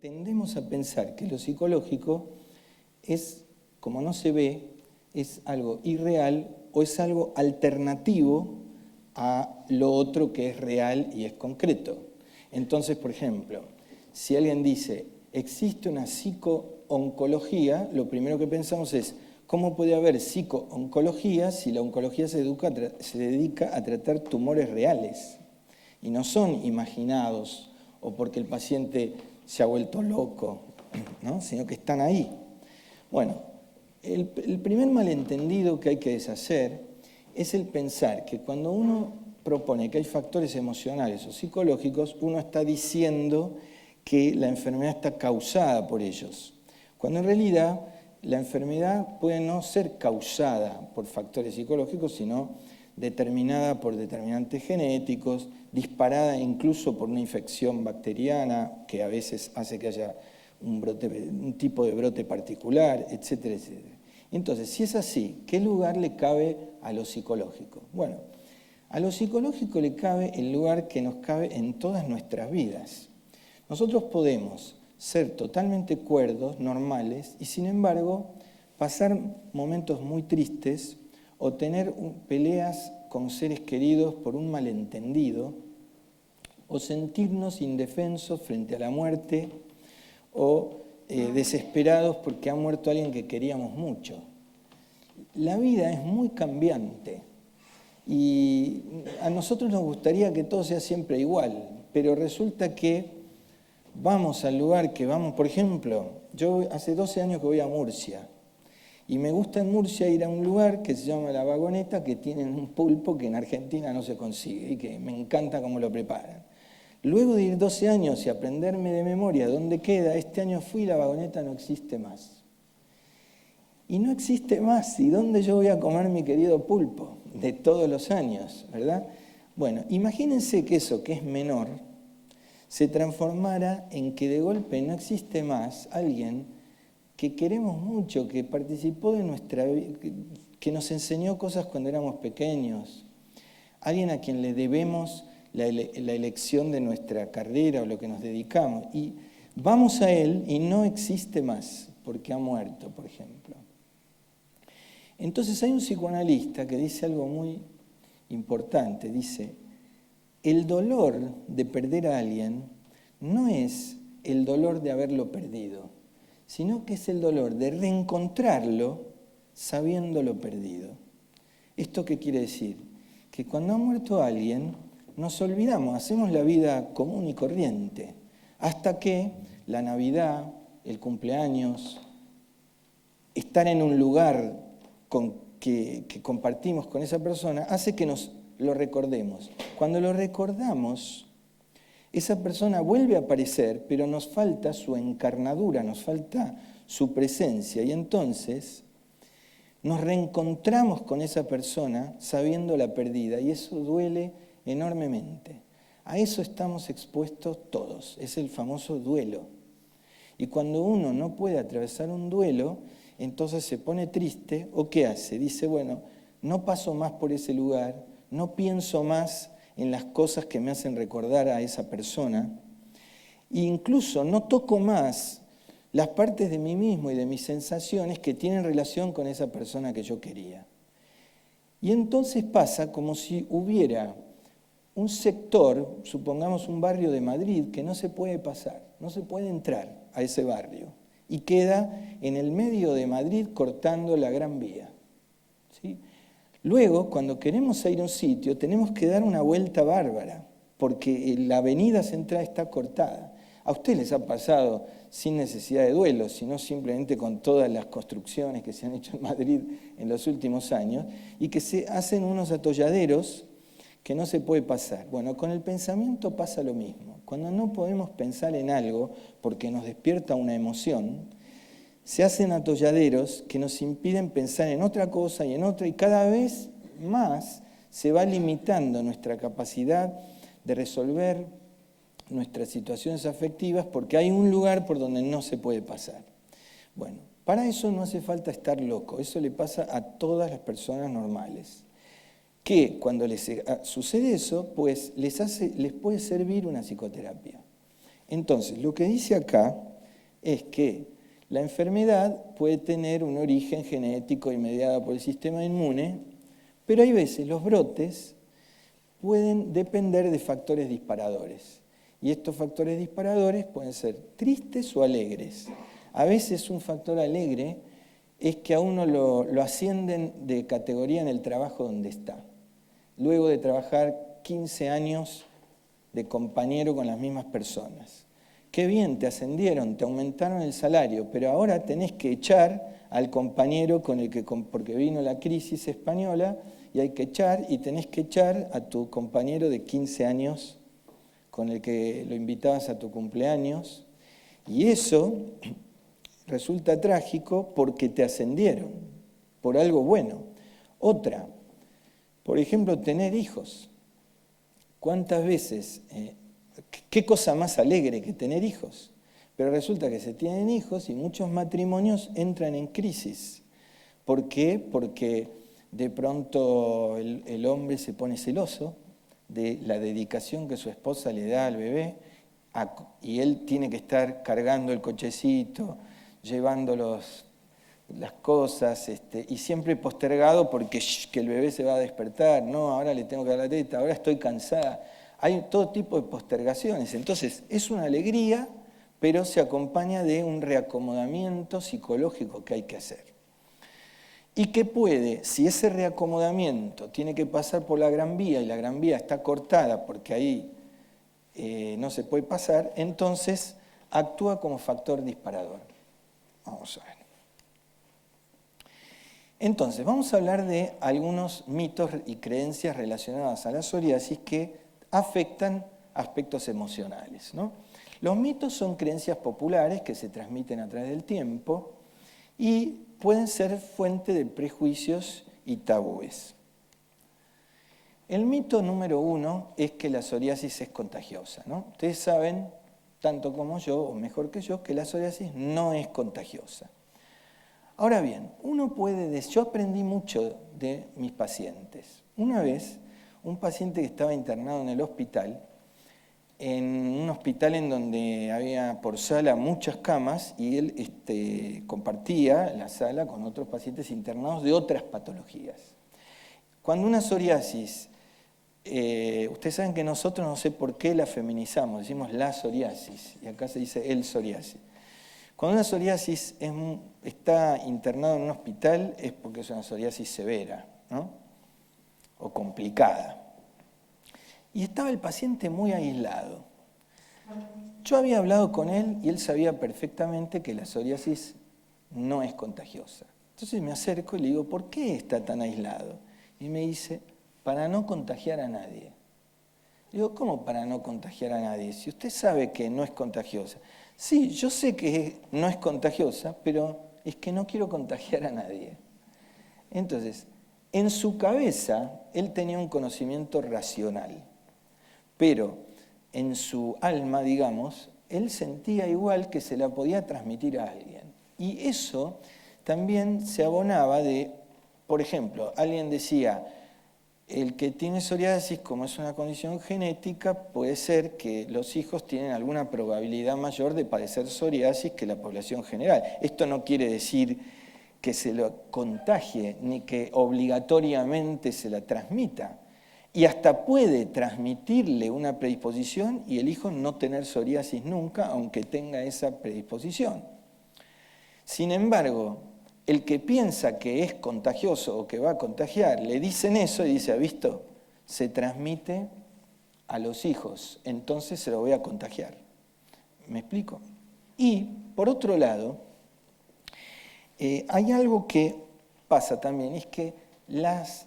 Tendemos a pensar que lo psicológico es, como no se ve, es algo irreal o es algo alternativo a lo otro que es real y es concreto. Entonces, por ejemplo, si alguien dice, existe una psico-oncología, lo primero que pensamos es, ¿cómo puede haber psico-oncología si la oncología se dedica a tratar tumores reales? Y no son imaginados o porque el paciente se ha vuelto loco, ¿no? Sino que están ahí. Bueno, el primer malentendido que hay que deshacer es el pensar que cuando uno propone que hay factores emocionales o psicológicos, uno está diciendo que la enfermedad está causada por ellos, cuando en realidad la enfermedad puede no ser causada por factores psicológicos, sino determinada por determinantes genéticos, disparada incluso por una infección bacteriana que a veces hace que haya un tipo de brote particular, etcétera, etcétera. Entonces, si es así, ¿qué lugar le cabe a lo psicológico? Bueno, a lo psicológico le cabe el lugar que nos cabe en todas nuestras vidas. Nosotros podemos ser totalmente cuerdos, normales, y sin embargo pasar momentos muy tristes o tener peleas con seres queridos por un malentendido, o sentirnos indefensos frente a la muerte, o desesperados porque ha muerto alguien que queríamos mucho. La vida es muy cambiante y a nosotros nos gustaría que todo sea siempre igual, pero resulta que vamos al lugar que vamos, por ejemplo, yo hace 12 años que voy a Murcia, y me gusta en Murcia ir a un lugar que se llama La Vagoneta, que tienen un pulpo que en Argentina no se consigue y que me encanta cómo lo preparan. Luego de ir 12 años y aprenderme de memoria dónde queda, este año fui y La Vagoneta no existe más. Y no existe más. ¿Y dónde yo voy a comer mi querido pulpo? De todos los años, ¿verdad? Bueno, imagínense que eso, que es menor, se transformara en que de golpe no existe más alguien que queremos mucho, que participó de nuestra vida, que nos enseñó cosas cuando éramos pequeños, alguien a quien le debemos la elección de nuestra carrera o lo que nos dedicamos, y vamos a él y no existe más, porque ha muerto, por ejemplo. Entonces hay un psicoanalista que dice algo muy importante, dice, el dolor de perder a alguien no es el dolor de haberlo perdido, sino que es el dolor de reencontrarlo sabiéndolo perdido. ¿Esto qué quiere decir? Que cuando ha muerto alguien, nos olvidamos, hacemos la vida común y corriente, hasta que la Navidad, el cumpleaños, estar en un lugar que compartimos con esa persona, hace que nos lo recordemos. Cuando lo recordamos, esa persona vuelve a aparecer, pero nos falta su encarnadura, nos falta su presencia. Y entonces nos reencontramos con esa persona sabiéndola perdida. Y eso duele enormemente. A eso estamos expuestos todos. Es el famoso duelo. Y cuando uno no puede atravesar un duelo, entonces se pone triste. ¿O qué hace? Dice, bueno, no paso más por ese lugar, no pienso más en las cosas que me hacen recordar a esa persona, e incluso no toco más las partes de mí mismo y de mis sensaciones que tienen relación con esa persona que yo quería. Y entonces pasa como si hubiera un sector, supongamos un barrio de Madrid, que no se puede pasar, no se puede entrar a ese barrio, y queda en el medio de Madrid cortando la Gran Vía, ¿sí? Luego, cuando queremos ir a un sitio, tenemos que dar una vuelta bárbara, porque la avenida central está cortada. A ustedes les ha pasado sin necesidad de duelo, sino simplemente con todas las construcciones que se han hecho en Madrid en los últimos años, y que se hacen unos atolladeros que no se puede pasar. Bueno, con el pensamiento pasa lo mismo. Cuando no podemos pensar en algo porque nos despierta una emoción, se hacen atolladeros que nos impiden pensar en otra cosa y en otra, y cada vez más se va limitando nuestra capacidad de resolver nuestras situaciones afectivas porque hay un lugar por donde no se puede pasar. Bueno, para eso no hace falta estar loco, eso le pasa a todas las personas normales, que cuando les sucede eso, pues les puede servir una psicoterapia. Entonces, lo que dice acá es que la enfermedad puede tener un origen genético y mediada por el sistema inmune, pero hay veces los brotes pueden depender de factores disparadores. Y estos factores disparadores pueden ser tristes o alegres. A veces un factor alegre es que a uno lo ascienden de categoría en el trabajo donde está. Luego de trabajar 15 años de compañero con las mismas personas. Qué bien, te ascendieron, te aumentaron el salario, pero ahora tenés que echar al compañero porque vino la crisis española y hay que echar, y tenés que echar a tu compañero de 15 años con el que lo invitabas a tu cumpleaños. Y eso resulta trágico porque te ascendieron por algo bueno. Otra, por ejemplo, tener hijos. ¿Cuántas veces? ¿Qué cosa más alegre que tener hijos? Pero resulta que se tienen hijos y muchos matrimonios entran en crisis. ¿Por qué? Porque de pronto el hombre se pone celoso de la dedicación que su esposa le da al bebé y él tiene que estar cargando el cochecito, llevando las cosas, y siempre postergado porque que el bebé se va a despertar, no, ahora le tengo que dar la teta, ahora estoy cansada. Hay todo tipo de postergaciones. Entonces, es una alegría, pero se acompaña de un reacomodamiento psicológico que hay que hacer. Y que puede, si ese reacomodamiento tiene que pasar por la Gran Vía y la Gran Vía está cortada porque ahí no se puede pasar, entonces actúa como factor disparador. Vamos a ver. Entonces, vamos a hablar de algunos mitos y creencias relacionadas a la psoriasis que afectan aspectos emocionales, ¿no? Los mitos son creencias populares que se transmiten a través del tiempo y pueden ser fuente de prejuicios y tabúes. El mito número 1 es que la psoriasis es contagiosa, ¿no? Ustedes saben, tanto como yo, o mejor que yo, que la psoriasis no es contagiosa. Ahora bien, yo aprendí mucho de mis pacientes. Una vez, un paciente que estaba internado en el hospital, en un hospital en donde había por sala muchas camas, y él compartía la sala con otros pacientes internados de otras patologías. Cuando una psoriasis, ustedes saben que nosotros no sé por qué la feminizamos, decimos la psoriasis, y acá se dice el psoriasis. Cuando una psoriasis está internado en un hospital es porque es una psoriasis severa, ¿no? O complicada. Y estaba el paciente muy aislado. Yo había hablado con él y él sabía perfectamente que la psoriasis no es contagiosa. Entonces me acerco y le digo, ¿por qué está tan aislado? Y me dice, para no contagiar a nadie. Digo, ¿cómo para no contagiar a nadie? Si usted sabe que no es contagiosa. Sí, yo sé que no es contagiosa, pero es que no quiero contagiar a nadie. Entonces, en su cabeza, él tenía un conocimiento racional, pero en su alma, digamos, él sentía igual que se la podía transmitir a alguien. Y eso también se abonaba de, por ejemplo, alguien decía, el que tiene psoriasis, como es una condición genética, puede ser que los hijos tienen alguna probabilidad mayor de padecer psoriasis que la población general. Esto no quiere decir que se lo contagie, ni que obligatoriamente se la transmita. Y hasta puede transmitirle una predisposición y el hijo no tener psoriasis nunca, aunque tenga esa predisposición. Sin embargo, el que piensa que es contagioso o que va a contagiar, le dicen eso y dice, ¿ha visto? Se transmite a los hijos, entonces se lo voy a contagiar. ¿Me explico? Y, por otro lado, hay algo que pasa también, es que las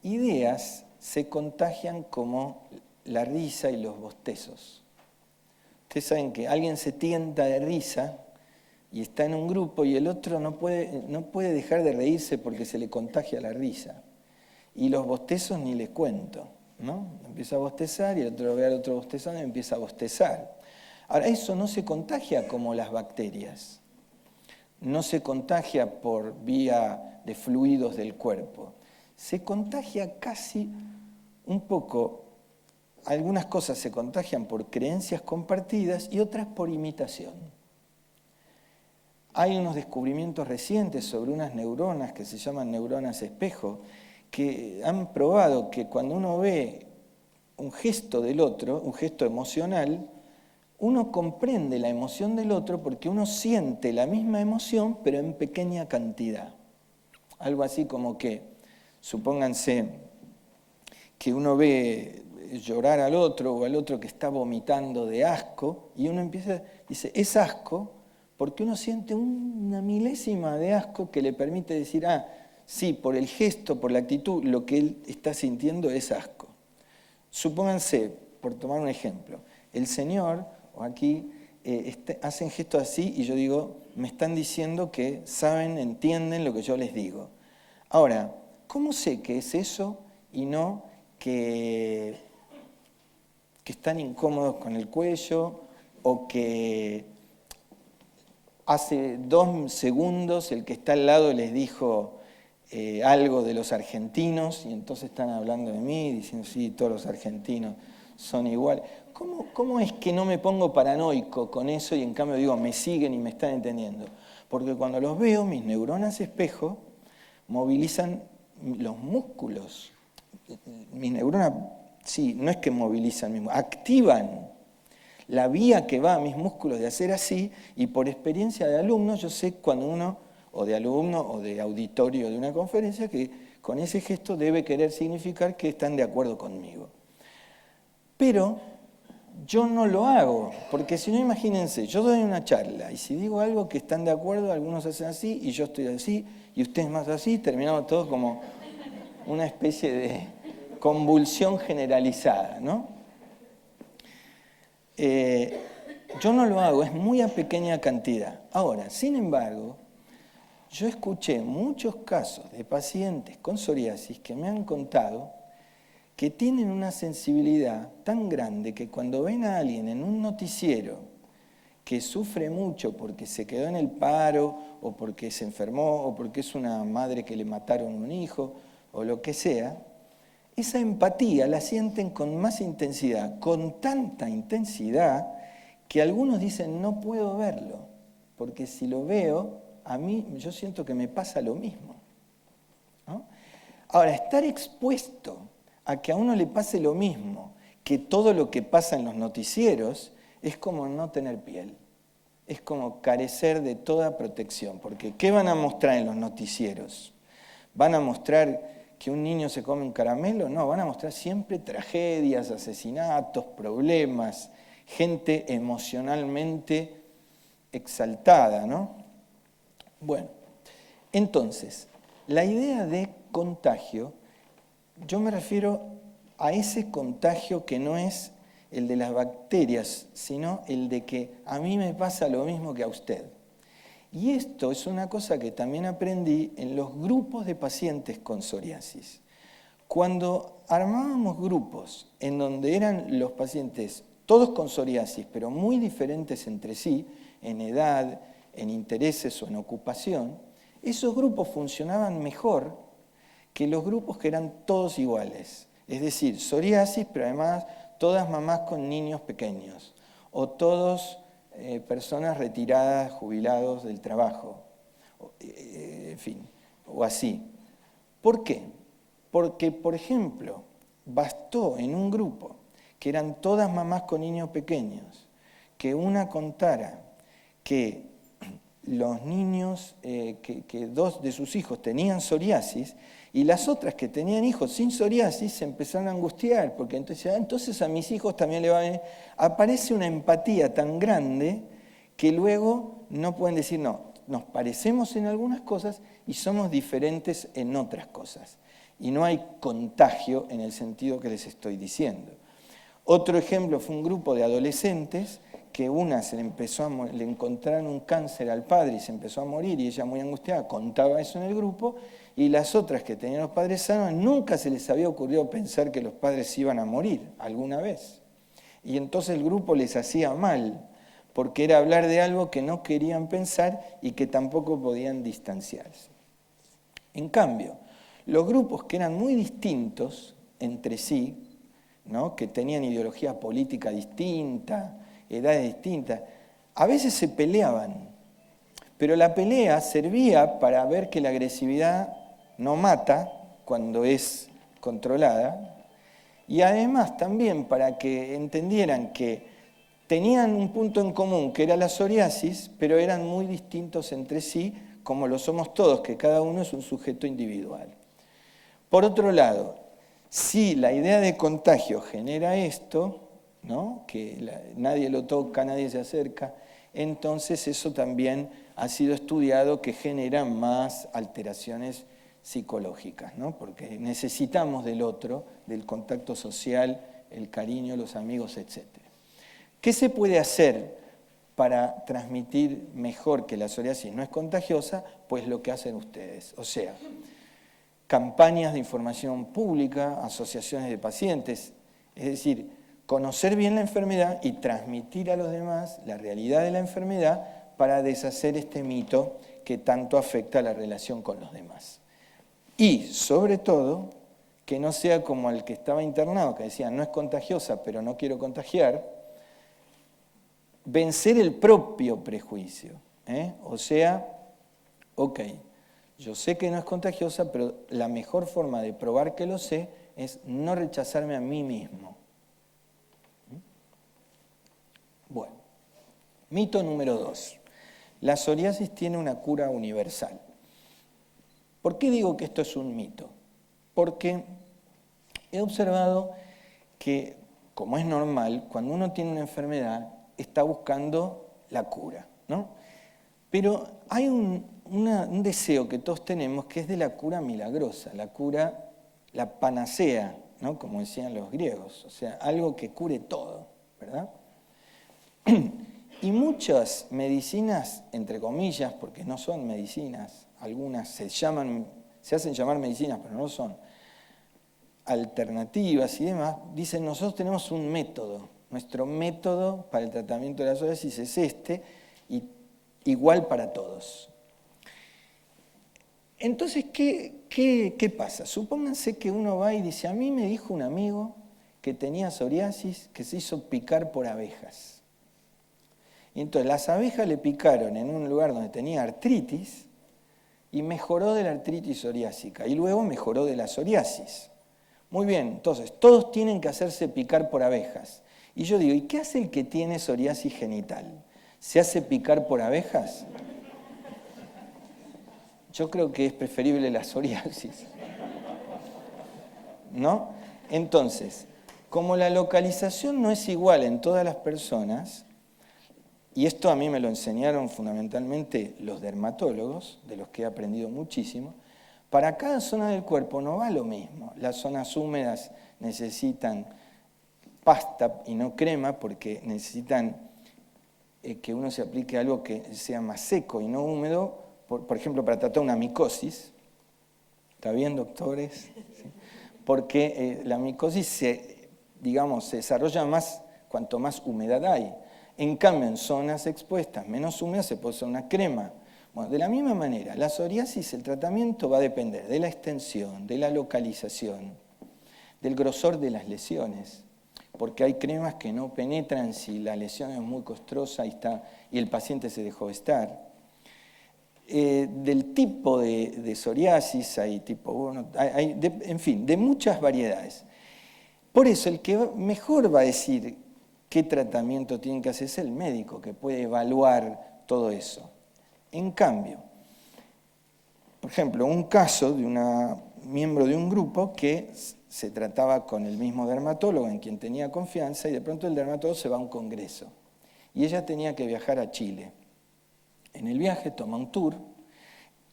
ideas se contagian como la risa y los bostezos. Ustedes saben que alguien se tienta de risa y está en un grupo y el otro no puede dejar de reírse porque se le contagia la risa. Y los bostezos ni les cuento, ¿no? Empieza a bostezar y el otro ve al otro bostezando y empieza a bostezar. Ahora, eso no se contagia como las bacterias. No se contagia por vía de fluidos del cuerpo. Se contagia casi un poco, algunas cosas se contagian por creencias compartidas y otras por imitación. hay unos descubrimientos recientes sobre unas neuronas que se llaman neuronas espejo, que han probado que cuando uno ve un gesto del otro, un gesto emocional, uno comprende la emoción del otro porque uno siente la misma emoción, pero en pequeña cantidad. Algo así como que, supónganse que uno ve llorar al otro o al otro que está vomitando de asco, y uno dice, es asco, porque uno siente una milésima de asco que le permite decir, sí, por el gesto, por la actitud, lo que él está sintiendo es asco. Supónganse, por tomar un ejemplo, el Señor, o aquí, hacen gestos así y yo digo, me están diciendo que saben, entienden lo que yo les digo. Ahora, ¿cómo sé que es eso y no que están incómodos con el cuello o que hace 2 segundos el que está al lado les dijo algo de los argentinos y entonces están hablando de mí diciendo, sí, todos los argentinos son iguales? ¿Cómo es que no me pongo paranoico con eso y en cambio digo, me siguen y me están entendiendo? Porque cuando los veo, mis neuronas espejo movilizan los músculos. Mis neuronas, sí, no es que movilizan, activan la vía que va a mis músculos de hacer así, y por experiencia de alumno, yo sé cuando uno, o de alumno, o de auditorio de una conferencia, que con ese gesto debe querer significar que están de acuerdo conmigo. Pero yo no lo hago, porque si no, imagínense, yo doy una charla, y si digo algo que están de acuerdo, algunos hacen así, y yo estoy así, y ustedes más así, terminamos todos como una especie de convulsión generalizada, ¿no? Yo no lo hago, es muy a pequeña cantidad. Ahora, sin embargo, yo escuché muchos casos de pacientes con psoriasis que me han contado que tienen una sensibilidad tan grande que cuando ven a alguien en un noticiero que sufre mucho porque se quedó en el paro, o porque se enfermó, o porque es una madre que le mataron un hijo, o lo que sea, esa empatía la sienten con más intensidad, con tanta intensidad que algunos dicen, no puedo verlo, porque si lo veo, a mí yo siento que me pasa lo mismo, ¿no? Ahora, estar expuesto a que a uno le pase lo mismo que todo lo que pasa en los noticieros es como no tener piel, es como carecer de toda protección, porque ¿qué van a mostrar en los noticieros? ¿Van a mostrar que un niño se come un caramelo? No, van a mostrar siempre tragedias, asesinatos, problemas, gente emocionalmente exaltada, ¿no? Bueno, entonces, la idea de contagio, yo me refiero a ese contagio que no es el de las bacterias, sino el de que a mí me pasa lo mismo que a usted. Y esto es una cosa que también aprendí en los grupos de pacientes con psoriasis. Cuando armábamos grupos en donde eran los pacientes todos con psoriasis, pero muy diferentes entre sí, en edad, en intereses o en ocupación, esos grupos funcionaban mejor que los grupos que eran todos iguales. Es decir, psoriasis, pero además todas mamás con niños pequeños, o todos personas retiradas, jubilados del trabajo, en fin, o así. ¿Por qué? Porque, por ejemplo, bastó en un grupo que eran todas mamás con niños pequeños, que una contara que los niños, que 2 de sus hijos tenían psoriasis, y las otras que tenían hijos sin psoriasis se empezaron a angustiar, porque entonces a mis hijos también le va a venir. Aparece una empatía tan grande que luego no pueden decir, no, nos parecemos en algunas cosas y somos diferentes en otras cosas. Y no hay contagio en el sentido que les estoy diciendo. Otro ejemplo fue un grupo de adolescentes que una le encontraron un cáncer al padre y se empezó a morir, y ella muy angustiada contaba eso en el grupo, y las otras que tenían los padres sanos nunca se les había ocurrido pensar que los padres iban a morir alguna vez. Y entonces el grupo les hacía mal, porque era hablar de algo que no querían pensar y que tampoco podían distanciarse. En cambio, los grupos que eran muy distintos entre sí, ¿no?, que tenían ideología política distinta, edades distintas, a veces se peleaban, Pero la pelea servía para ver que la agresividad no mata cuando es controlada, y además también para que entendieran que tenían un punto en común, que era la psoriasis, pero eran muy distintos entre sí, como lo somos todos, que cada uno es un sujeto individual. Por otro lado, si la idea de contagio genera esto, ¿no? Que nadie lo toca, nadie se acerca, entonces eso también ha sido estudiado que genera más alteraciones psicológicas, ¿no? Porque necesitamos del otro, del contacto social, el cariño, los amigos, etc. ¿Qué se puede hacer para transmitir mejor que la psoriasis no es contagiosa? Pues lo que hacen ustedes, o sea, campañas de información pública, asociaciones de pacientes, es decir, conocer bien la enfermedad y transmitir a los demás la realidad de la enfermedad para deshacer este mito que tanto afecta a la relación con los demás. Y, sobre todo, que no sea como el que estaba internado, que decía, no es contagiosa, pero no quiero contagiar, vencer el propio prejuicio. O sea, ok, yo sé que no es contagiosa, pero la mejor forma de probar que lo sé es no rechazarme a mí mismo. Bueno, mito número 2. La psoriasis tiene una cura universal. ¿Por qué digo que esto es un mito? Porque he observado que, como es normal, cuando uno tiene una enfermedad, está buscando la cura, ¿no? Pero hay un deseo que todos tenemos que es de la cura milagrosa, la cura, la panacea, ¿no? Como decían los griegos, o sea, algo que cure todo, ¿verdad? Y muchas medicinas, entre comillas, porque no son medicinas, algunas se hacen llamar medicinas, pero no son, alternativas y demás, dicen, nosotros tenemos un método, nuestro método para el tratamiento de la psoriasis es este, y igual para todos. Entonces, ¿qué pasa? Supónganse que uno va y dice, a mí me dijo un amigo que tenía psoriasis que se hizo picar por abejas. Y entonces las abejas le picaron en un lugar donde tenía artritis y mejoró de la artritis psoriásica y luego mejoró de la psoriasis. Muy bien, entonces todos tienen que hacerse picar por abejas. Y yo digo, ¿y qué hace el que tiene psoriasis genital? ¿Se hace picar por abejas? Yo creo que es preferible la psoriasis, ¿no? Entonces, como la localización no es igual en todas las personas, y esto a mí me lo enseñaron fundamentalmente los dermatólogos, de los que he aprendido muchísimo, para cada zona del cuerpo no va lo mismo. Las zonas húmedas necesitan pasta y no crema porque necesitan que uno se aplique algo que sea más seco y no húmedo, por ejemplo, para tratar una micosis. ¿Está bien, doctores? ¿Sí? Porque la micosis se desarrolla más cuanto más humedad hay. En cambio, en zonas expuestas menos húmedas se puede usar una crema. Bueno, de la misma manera, la psoriasis, el tratamiento va a depender de la extensión, de la localización, del grosor de las lesiones, porque hay cremas que no penetran si la lesión es muy costrosa y el paciente se dejó estar. Del tipo de psoriasis, hay tipo 1, en fin, de muchas variedades. Por eso el que mejor va a decir qué tratamiento tiene que hacer es el médico, que puede evaluar todo eso. En cambio, por ejemplo, un caso de una miembro de un grupo que se trataba con el mismo dermatólogo en quien tenía confianza y de pronto el dermatólogo se va a un congreso y ella tenía que viajar a Chile. En el viaje toma un tour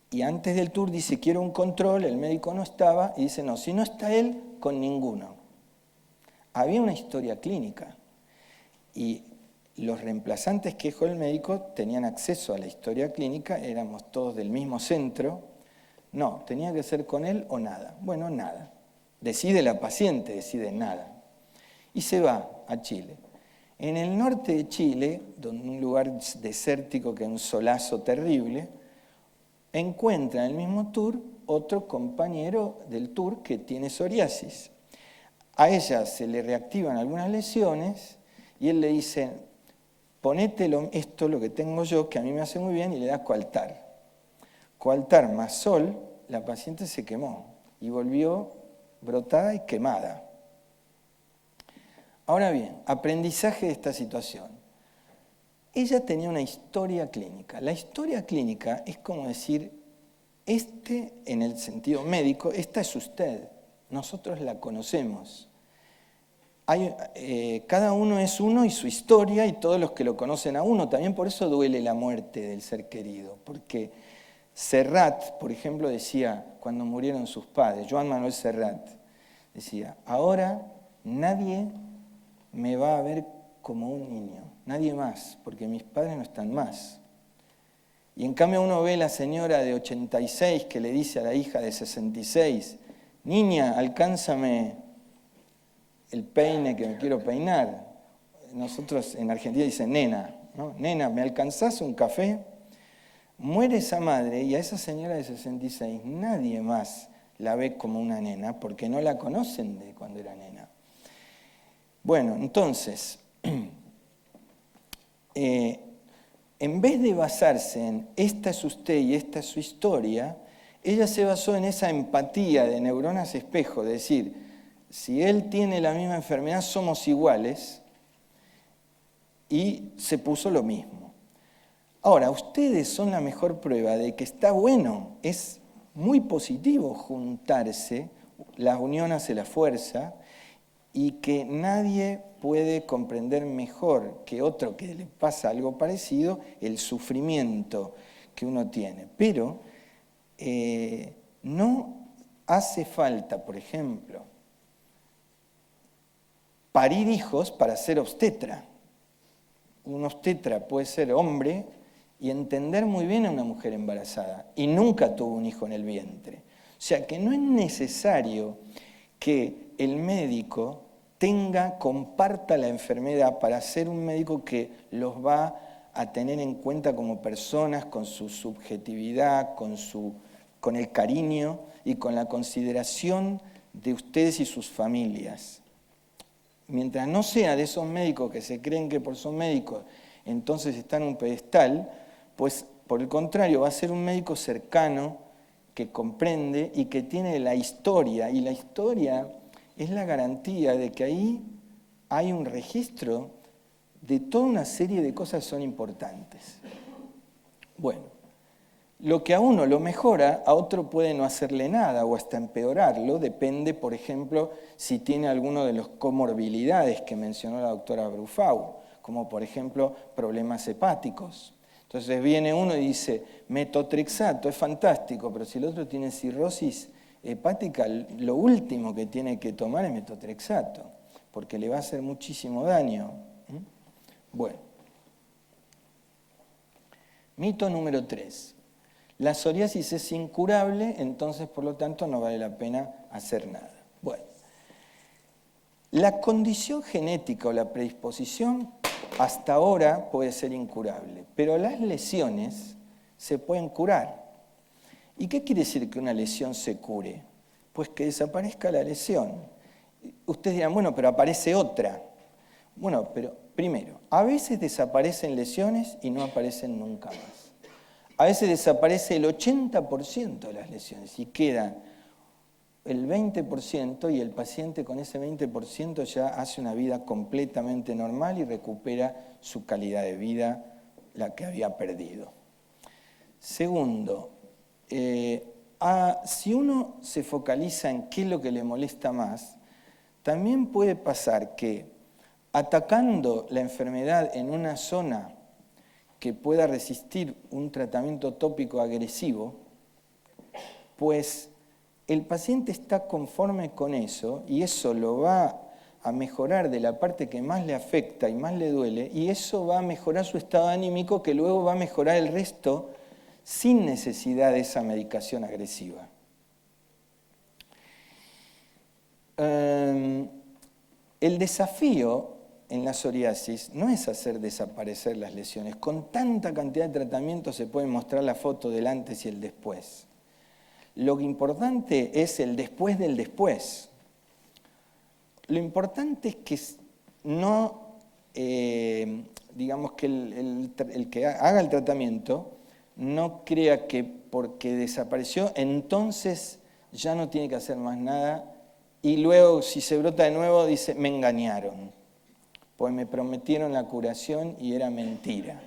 y antes del tour dice quiero un control, el médico no estaba y dice no, si no está él, con ninguno. Había una historia clínica y los reemplazantes que dejó el médico tenían acceso a la historia clínica, éramos todos del mismo centro. No, tenía que ser con él o nada. Bueno, nada. Decide la paciente, decide nada. Y se va a Chile. En el norte de Chile, donde un lugar desértico que es un solazo terrible, encuentra en el mismo tour otro compañero del tour que tiene psoriasis. A ella se le reactivan algunas lesiones y él le dice, ponete esto, lo que tengo yo, que a mí me hace muy bien, y le das coaltar. Coaltar más sol, la paciente se quemó y volvió brotada y quemada. Ahora bien, aprendizaje de esta situación. Ella tenía una historia clínica. La historia clínica es como decir, en el sentido médico, esta es usted. Nosotros la conocemos. Cada uno es uno y su historia, y todos los que lo conocen a uno. También por eso duele la muerte del ser querido. Porque Serrat, por ejemplo, decía, cuando murieron sus padres, Joan Manuel Serrat, decía, ahora nadie me va a ver como un niño, nadie más, porque mis padres no están más. Y en cambio uno ve a la señora de 86 que le dice a la hija de 66, niña, alcánzame el peine que me quiero peinar. Nosotros en Argentina dicen nena, ¿no? Nena, ¿me alcanzás un café? Muere esa madre y a esa señora de 66 nadie más la ve como una nena porque no la conocen de cuando era nena. Bueno, entonces, en vez de basarse en esta es usted y esta es su historia, ella se basó en esa empatía de neuronas espejo, de decir, si él tiene la misma enfermedad, somos iguales, y se puso lo mismo. Ahora, ustedes son la mejor prueba de que está bueno, es muy positivo juntarse, la unión hace la fuerza, y que nadie puede comprender mejor que otro que le pasa algo parecido el sufrimiento que uno tiene. Pero no hace falta, por ejemplo, parir hijos para ser obstetra. Un obstetra puede ser hombre y entender muy bien a una mujer embarazada y nunca tuvo un hijo en el vientre. O sea que no es necesario que el médico comparta la enfermedad para ser un médico que los va a tener en cuenta como personas, con su subjetividad, con el cariño y con la consideración de ustedes y sus familias. Mientras no sea de esos médicos que se creen que por ser médicos entonces están en un pedestal, pues por el contrario va a ser un médico cercano que comprende y que tiene la historia, y la historia es la garantía de que ahí hay un registro de toda una serie de cosas que son importantes. Bueno, lo que a uno lo mejora, a otro puede no hacerle nada o hasta empeorarlo, depende, por ejemplo, si tiene alguno de las comorbilidades que mencionó la doctora Brufau, como por ejemplo problemas hepáticos. Entonces viene uno y dice, metotrexato es fantástico, pero si el otro tiene cirrosis hepática, lo último que tiene que tomar es metotrexato, porque le va a hacer muchísimo daño. Bueno. Mito número 3. La psoriasis es incurable, entonces por lo tanto no vale la pena hacer nada. Bueno. La condición genética o la predisposición hasta ahora puede ser incurable, pero las lesiones se pueden curar. ¿Y qué quiere decir que una lesión se cure? Pues que desaparezca la lesión. Ustedes dirán, bueno, pero aparece otra. Bueno, pero primero, a veces desaparecen lesiones y no aparecen nunca más. A veces desaparece el 80% de las lesiones y queda el 20% y el paciente con ese 20% ya hace una vida completamente normal y recupera su calidad de vida, la que había perdido. Segundo, si uno se focaliza en qué es lo que le molesta más, también puede pasar que atacando la enfermedad en una zona que pueda resistir un tratamiento tópico agresivo, pues el paciente está conforme con eso y eso lo va a mejorar de la parte que más le afecta y más le duele, y eso va a mejorar su estado anímico, que luego va a mejorar el resto sin necesidad de esa medicación agresiva. El desafío en la psoriasis no es hacer desaparecer las lesiones. Con tanta cantidad de tratamientos se puede mostrar la foto del antes y el después. Lo importante es el después del después. Lo importante es que no digamos que el que haga el tratamiento no crea que porque desapareció, entonces ya no tiene que hacer más nada, y luego si se brota de nuevo dice, me engañaron, pues me prometieron la curación y era mentira.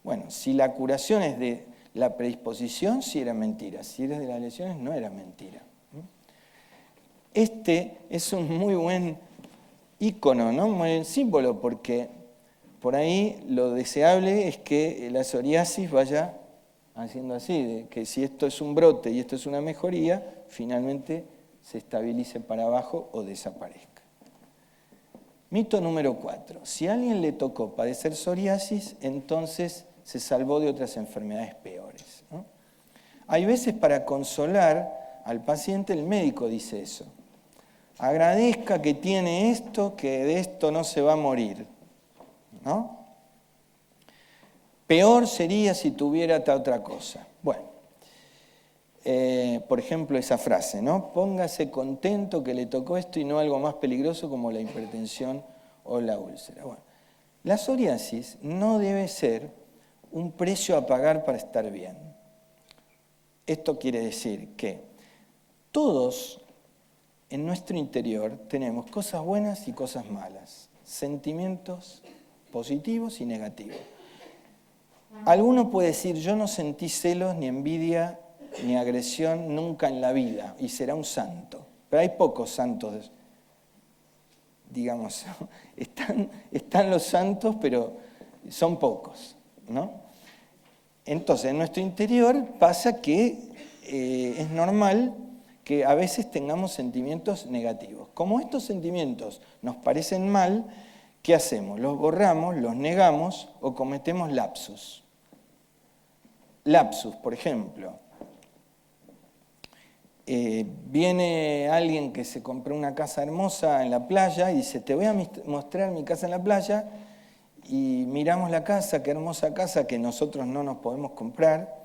Bueno, si la curación es de la predisposición, sí era mentira. Si eres de las lesiones, no era mentira. Este es un muy buen ícono, ¿no? Muy buen símbolo, porque por ahí lo deseable es que la psoriasis vaya haciendo así, de que si esto es un brote y esto es una mejoría, finalmente se estabilice para abajo o desaparezca. Mito número 4. Si a alguien le tocó padecer psoriasis, entonces se salvó de otras enfermedades peores, ¿no? Hay veces para consolar al paciente el médico dice eso. Agradezca que tiene esto, que de esto no se va a morir, ¿no? Peor sería si tuviera tal otra cosa. Bueno, por ejemplo esa frase, ¿no? Póngase contento que le tocó esto y no algo más peligroso como la hipertensión o la úlcera. Bueno, la psoriasis no debe ser un precio a pagar para estar bien. Esto quiere decir que todos en nuestro interior tenemos cosas buenas y cosas malas, sentimientos positivos y negativos. Alguno puede decir, yo no sentí celos, ni envidia, ni agresión nunca en la vida, y será un santo. Pero hay pocos santos, digamos, están los santos, pero son pocos, ¿no? Entonces, en nuestro interior pasa que es normal que a veces tengamos sentimientos negativos. Como estos sentimientos nos parecen mal, ¿qué hacemos? Los borramos, los negamos o cometemos lapsus. Lapsus, por ejemplo. Viene alguien que se compró una casa hermosa en la playa y dice, te voy a mostrar mi casa en la playa, y miramos la casa, qué hermosa casa que nosotros no nos podemos comprar,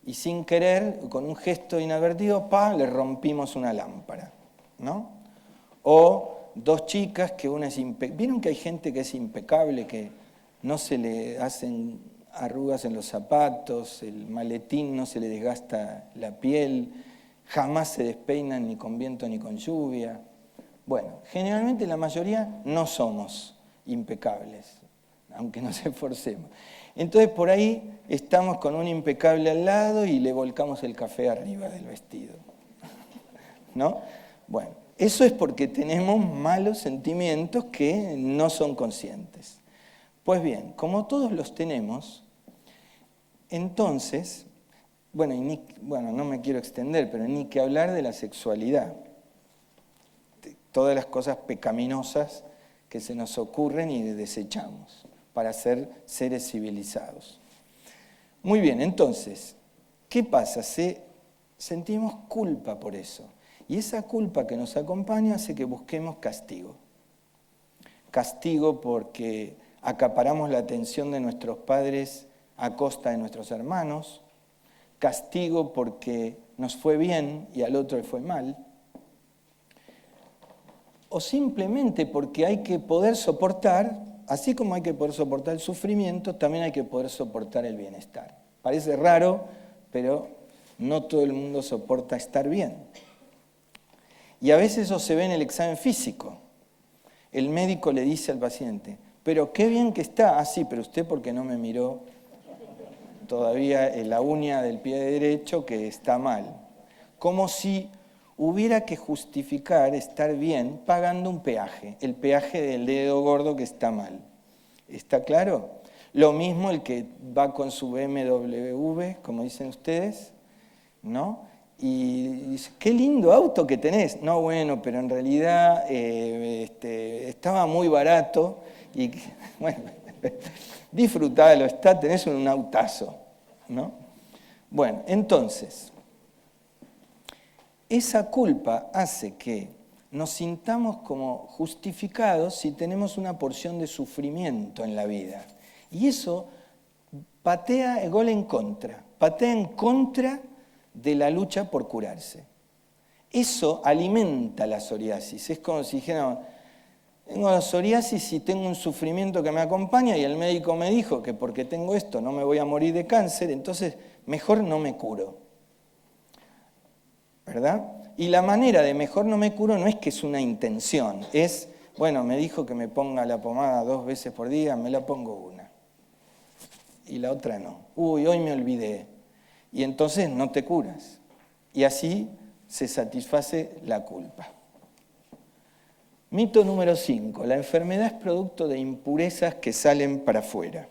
y sin querer, con un gesto inadvertido, le rompimos una lámpara, ¿no? O dos chicas que una es impecable. ¿Vieron que hay gente que es impecable, que no se le hacen arrugas en los zapatos, el maletín no se le desgasta la piel, jamás se despeinan ni con viento ni con lluvia? Bueno, generalmente la mayoría no somos impecables, aunque nos esforcemos. Entonces por ahí estamos con un impecable al lado y le volcamos el café arriba del vestido, ¿no? Bueno, eso es porque tenemos malos sentimientos que no son conscientes. Pues bien, como todos los tenemos, entonces, bueno, no me quiero extender, pero ni que hablar de la sexualidad, de todas las cosas pecaminosas que se nos ocurren y desechamos para ser seres civilizados. Muy bien, entonces, ¿qué pasa? Sentimos culpa por eso. Y esa culpa que nos acompaña hace que busquemos castigo. Castigo porque acaparamos la atención de nuestros padres a costa de nuestros hermanos. Castigo porque nos fue bien y al otro le fue mal. O simplemente porque hay que poder soportar. Así como hay que poder soportar el sufrimiento, también hay que poder soportar el bienestar. Parece raro, pero no todo el mundo soporta estar bien. Y a veces eso se ve en el examen físico. El médico le dice al paciente, pero qué bien que está. Ah, sí, pero usted porque no me miró todavía en la uña del pie derecho que está mal. Como si hubiera que justificar estar bien pagando un peaje, el peaje del dedo gordo que está mal. ¿Está claro? Lo mismo el que va con su BMW, como dicen ustedes, ¿no? Y dice, qué lindo auto que tenés. No, bueno, pero en realidad estaba muy barato y, bueno, disfrutalo, tenés un autazo, ¿no? Bueno, entonces, esa culpa hace que nos sintamos como justificados si tenemos una porción de sufrimiento en la vida. Y eso patea el gol en contra, patea en contra de la lucha por curarse. Eso alimenta la psoriasis. Es como si dijéramos, Tengo psoriasis y tengo un sufrimiento que me acompaña y el médico me dijo que porque tengo esto no me voy a morir de cáncer, entonces mejor no me curo. ¿Verdad? Y la manera de mejor no me curo no es que es una intención, es, bueno, me dijo que me ponga la pomada 2 veces por día, me la pongo una. Y la otra no. Uy, hoy me olvidé. Y entonces no te curas. Y así se satisface la culpa. Mito número 5. La enfermedad es producto de impurezas que salen para afuera.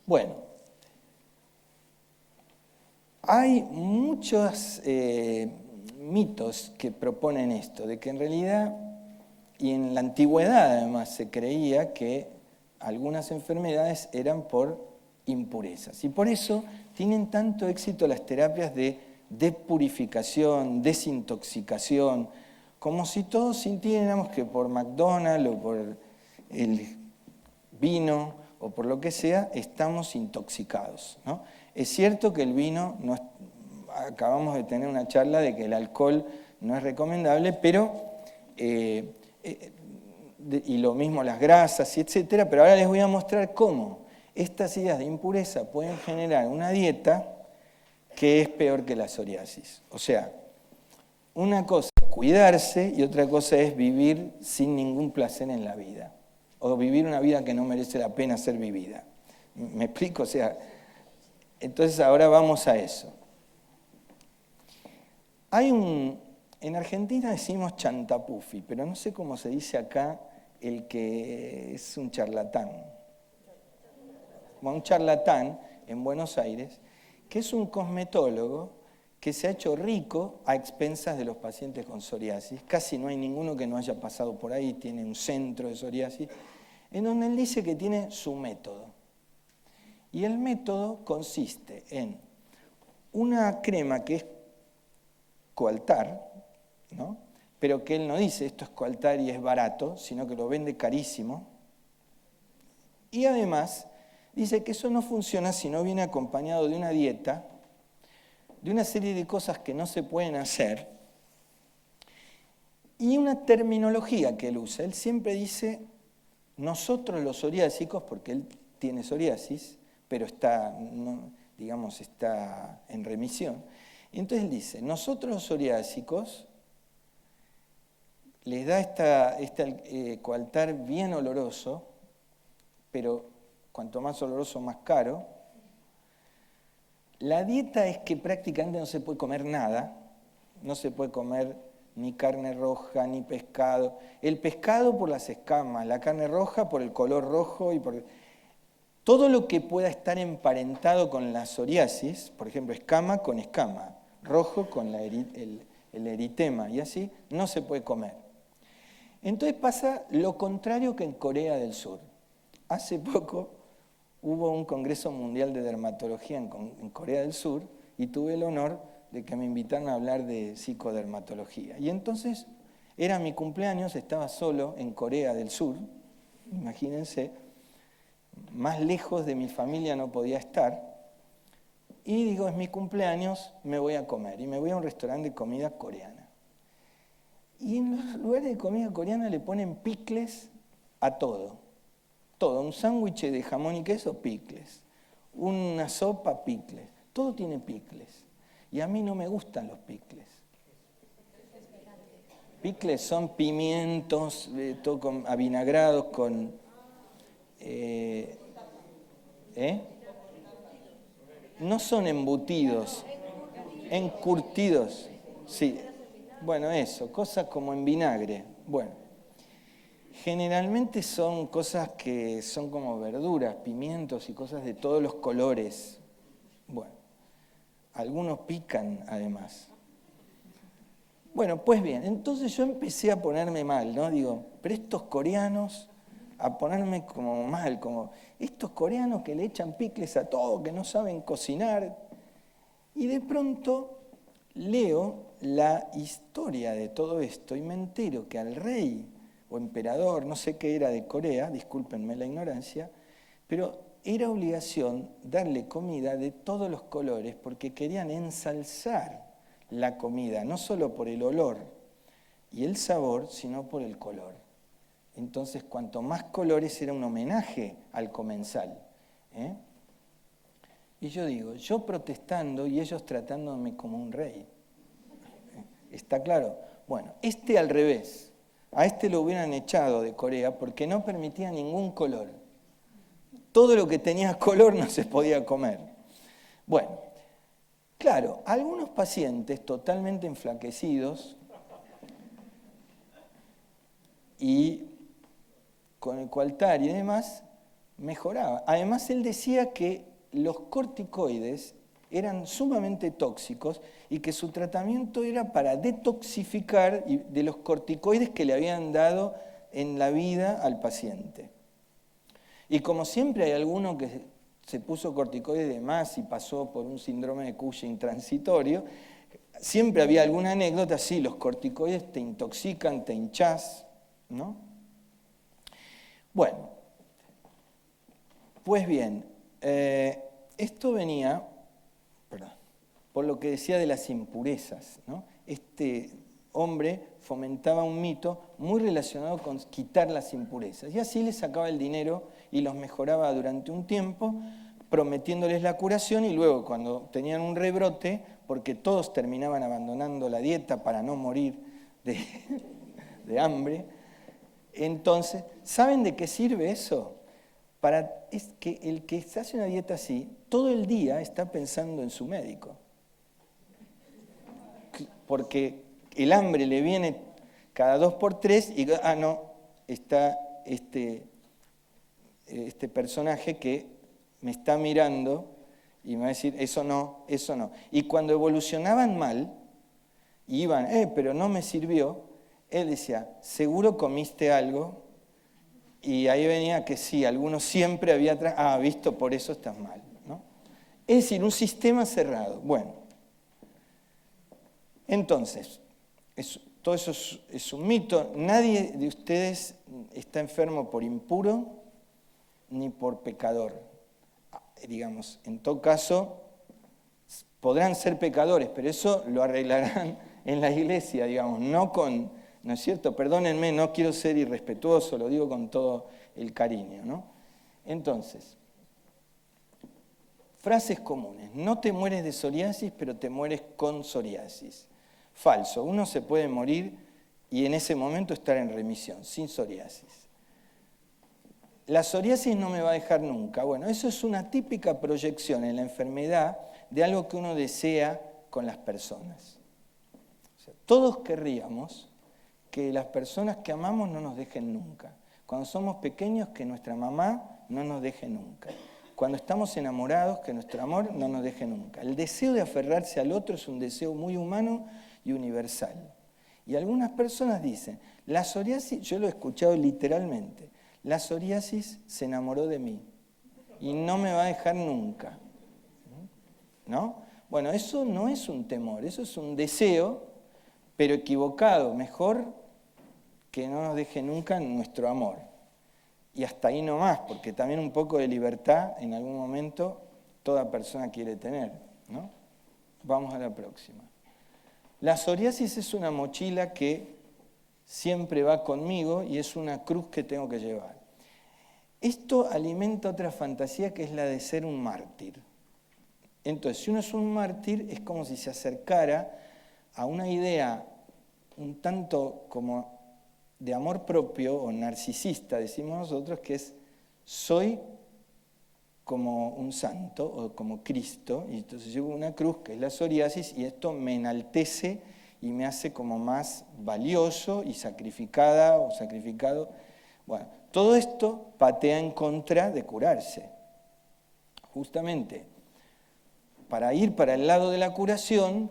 Bueno, hay muchos mitos que proponen esto, de que en realidad, y en la antigüedad además se creía que algunas enfermedades eran por impurezas. Y por eso tienen tanto éxito las terapias de depurificación, desintoxicación, como si todos sintiéramos que por McDonald's o por el vino o por lo que sea, estamos intoxicados, ¿no? Es cierto que el vino, acabamos de tener una charla de que el alcohol no es recomendable, pero, y lo mismo las grasas, etcétera, pero ahora les voy a mostrar cómo estas ideas de impureza pueden generar una dieta que es peor que la psoriasis. O sea, una cosa es cuidarse y otra cosa es vivir sin ningún placer en la vida. O vivir una vida que no merece la pena ser vivida. ¿Me explico? O sea, entonces ahora vamos a eso. En Argentina decimos chantapufi, pero no sé cómo se dice acá el que es un charlatán. Bueno, un charlatán en Buenos Aires, que es un cosmetólogo que se ha hecho rico a expensas de los pacientes con psoriasis. Casi no hay ninguno que no haya pasado por ahí, tiene un centro de psoriasis, en donde él dice que tiene su método. Y el método consiste en una crema que es coaltar, ¿no? Pero que él no dice esto es coaltar y es barato, sino que lo vende carísimo. Y además dice que eso no funciona si no viene acompañado de una dieta, de una serie de cosas que no se pueden hacer, y una terminología que él usa. Él siempre dice, nosotros los psoriásicos, porque él tiene psoriasis, pero está en remisión. Y entonces él dice, nosotros los psoriásicos les da este coaltar bien oloroso, pero cuanto más oloroso, más caro. La dieta es que prácticamente no se puede comer nada, no se puede comer ni carne roja, ni pescado. El pescado por las escamas, la carne roja por el color rojo y por... Todo lo que pueda estar emparentado con la psoriasis, por ejemplo, escama con escama, rojo con el eritema y así, no se puede comer. Entonces pasa lo contrario que en Corea del Sur. Hace poco hubo un Congreso Mundial de Dermatología en Corea del Sur y tuve el honor de que me invitaran a hablar de psicodermatología. Y entonces era mi cumpleaños, estaba solo en Corea del Sur, imagínense, más lejos de mi familia no podía estar, y digo, es mi cumpleaños, me voy a comer, y me voy a un restaurante de comida coreana. Y en los lugares de comida coreana le ponen picles a todo. Todo, un sándwich de jamón y queso, picles. Una sopa, picles. Todo tiene picles. Y a mí no me gustan los picles. Picles son pimientos, todo avinagrados con... No son embutidos, encurtidos. Sí, bueno, eso, cosas como en vinagre. Bueno, generalmente son cosas que son como verduras, pimientos y cosas de todos los colores. Bueno, algunos pican además. Bueno, pues bien, entonces yo empecé a ponerme mal, ¿no? Digo, pero estos coreanos, a ponerme como mal, como estos coreanos que le echan picles a todo, que no saben cocinar. Y de pronto leo la historia de todo esto y me entero que al rey o emperador, no sé qué era de Corea, discúlpenme la ignorancia, pero era obligación darle comida de todos los colores porque querían ensalzar la comida, no solo por el olor y el sabor, sino por el color. Entonces, cuanto más colores era un homenaje al comensal. Y yo digo, yo protestando y ellos tratándome como un rey. ¿Está claro? Bueno, al revés. A lo hubieran echado de Corea porque no permitía ningún color. Todo lo que tenía color no se podía comer. Bueno, claro, algunos pacientes totalmente enflaquecidos y con el coartar y demás, mejoraba. Además, él decía que los corticoides eran sumamente tóxicos y que su tratamiento era para detoxificar de los corticoides que le habían dado en la vida al paciente. Y como siempre hay alguno que se puso corticoides de más y pasó por un síndrome de Cushing transitorio, siempre había alguna anécdota, sí, los corticoides te intoxican, te hinchás, ¿no? Bueno, pues bien, esto venía, por lo que decía de las impurezas, ¿no? Este hombre fomentaba un mito muy relacionado con quitar las impurezas, y así les sacaba el dinero y los mejoraba durante un tiempo, prometiéndoles la curación, y luego cuando tenían un rebrote, porque todos terminaban abandonando la dieta para no morir de hambre, entonces, ¿saben de qué sirve eso? Es que el que se hace una dieta así, todo el día está pensando en su médico. Porque el hambre le viene cada 2 por 3 y, no, está este personaje que me está mirando y me va a decir, eso no, eso no. Y cuando evolucionaban mal, y iban, pero no me sirvió, él decía, ¿seguro comiste algo? Y ahí venía que sí, algunos siempre había visto, por eso estás mal, ¿no? Es decir, un sistema cerrado. Bueno, entonces, todo eso es un mito. Nadie de ustedes está enfermo por impuro ni por pecador. Digamos, en todo caso, podrán ser pecadores, pero eso lo arreglarán en la iglesia, digamos, ¿no es cierto? Perdónenme, no quiero ser irrespetuoso, lo digo con todo el cariño, ¿no? Entonces, frases comunes. No te mueres de psoriasis, pero te mueres con psoriasis. Falso. Uno se puede morir y en ese momento estar en remisión, sin psoriasis. La psoriasis no me va a dejar nunca. Bueno, eso es una típica proyección en la enfermedad de algo que uno desea con las personas. O sea, todos querríamos que las personas que amamos no nos dejen nunca. Cuando somos pequeños, que nuestra mamá no nos deje nunca. Cuando estamos enamorados, que nuestro amor no nos deje nunca. El deseo de aferrarse al otro es un deseo muy humano y universal. Y algunas personas dicen, la psoriasis, yo lo he escuchado literalmente, la psoriasis se enamoró de mí y no me va a dejar nunca. ¿No? Bueno, eso no es un temor, eso es un deseo, pero equivocado, mejor que no nos deje nunca nuestro amor. Y hasta ahí no más, porque también un poco de libertad en algún momento toda persona quiere tener, ¿no? Vamos a la próxima. La psoriasis es una mochila que siempre va conmigo y es una cruz que tengo que llevar. Esto alimenta otra fantasía que es la de ser un mártir. Entonces, si uno es un mártir, es como si se acercara a una idea un tanto como de amor propio o narcisista, decimos nosotros, que es soy como un santo o como Cristo, y entonces llevo una cruz que es la psoriasis y esto me enaltece y me hace como más valioso y sacrificada o sacrificado. Bueno, todo esto patea en contra de curarse. Justamente, para ir para el lado de la curación,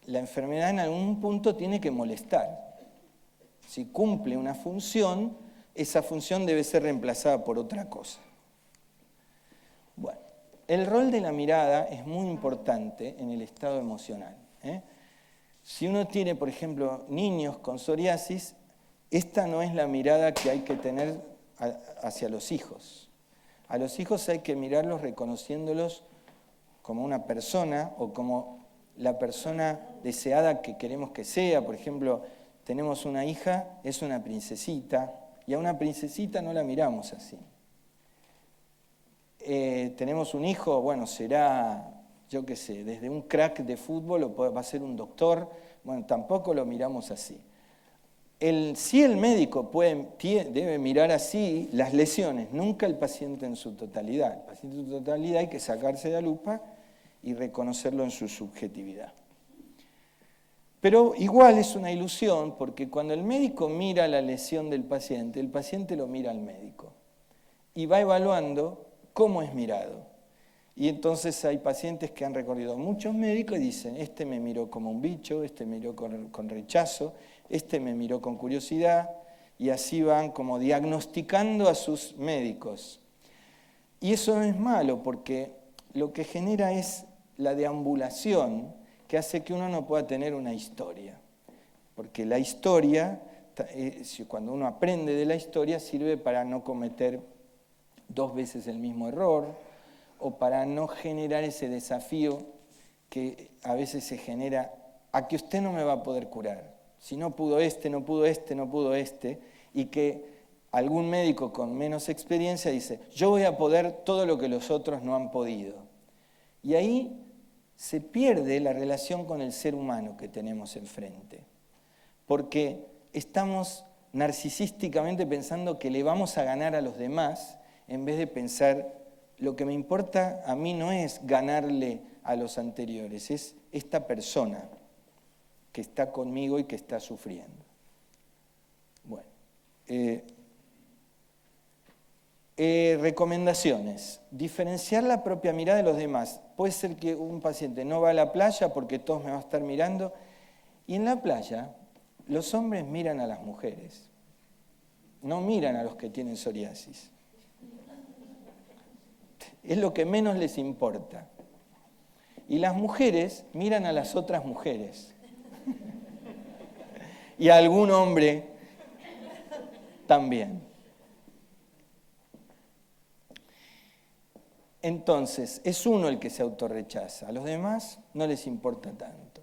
la enfermedad en algún punto tiene que molestar. Si cumple una función, esa función debe ser reemplazada por otra cosa. Bueno, el rol de la mirada es muy importante en el estado emocional. Si uno tiene, por ejemplo, niños con psoriasis, esta no es la mirada que hay que tener hacia los hijos. A los hijos hay que mirarlos reconociéndolos como una persona o como la persona deseada que queremos que sea. Por ejemplo, tenemos una hija, es una princesita, y a una princesita no la miramos así. Tenemos un hijo, bueno, será, yo qué sé, desde un crack de fútbol o va a ser un doctor, bueno, tampoco lo miramos así. Sí el médico debe mirar así las lesiones, nunca el paciente en su totalidad. El paciente en su totalidad hay que sacarse de la lupa y reconocerlo en su subjetividad. Pero igual es una ilusión porque cuando el médico mira la lesión del paciente, el paciente lo mira al médico y va evaluando cómo es mirado. Y entonces hay pacientes que han recorrido muchos médicos y dicen, este me miró como un bicho, este me miró con rechazo, este me miró con curiosidad, y así van como diagnosticando a sus médicos. Y eso no es malo porque lo que genera es la deambulación que hace que uno no pueda tener una historia. Porque la historia, cuando uno aprende de la historia, sirve para no cometer 2 veces el mismo error, o para no generar ese desafío que a veces se genera a que usted no me va a poder curar. Si no pudo este, no pudo este, no pudo este, y que algún médico con menos experiencia dice, yo voy a poder todo lo que los otros no han podido. Y ahí se pierde la relación con el ser humano que tenemos enfrente, porque estamos narcisísticamente pensando que le vamos a ganar a los demás, en vez de pensar, lo que me importa a mí no es ganarle a los anteriores, es esta persona que está conmigo y que está sufriendo. Bueno, recomendaciones. Diferenciar la propia mirada de los demás. Puede ser que un paciente no va a la playa porque todos me van a estar mirando, y en la playa los hombres miran a las mujeres, no miran a los que tienen psoriasis. Es lo que menos les importa. Y las mujeres miran a las otras mujeres. Y a algún hombre también. Entonces, es uno el que se autorrechaza. A los demás no les importa tanto.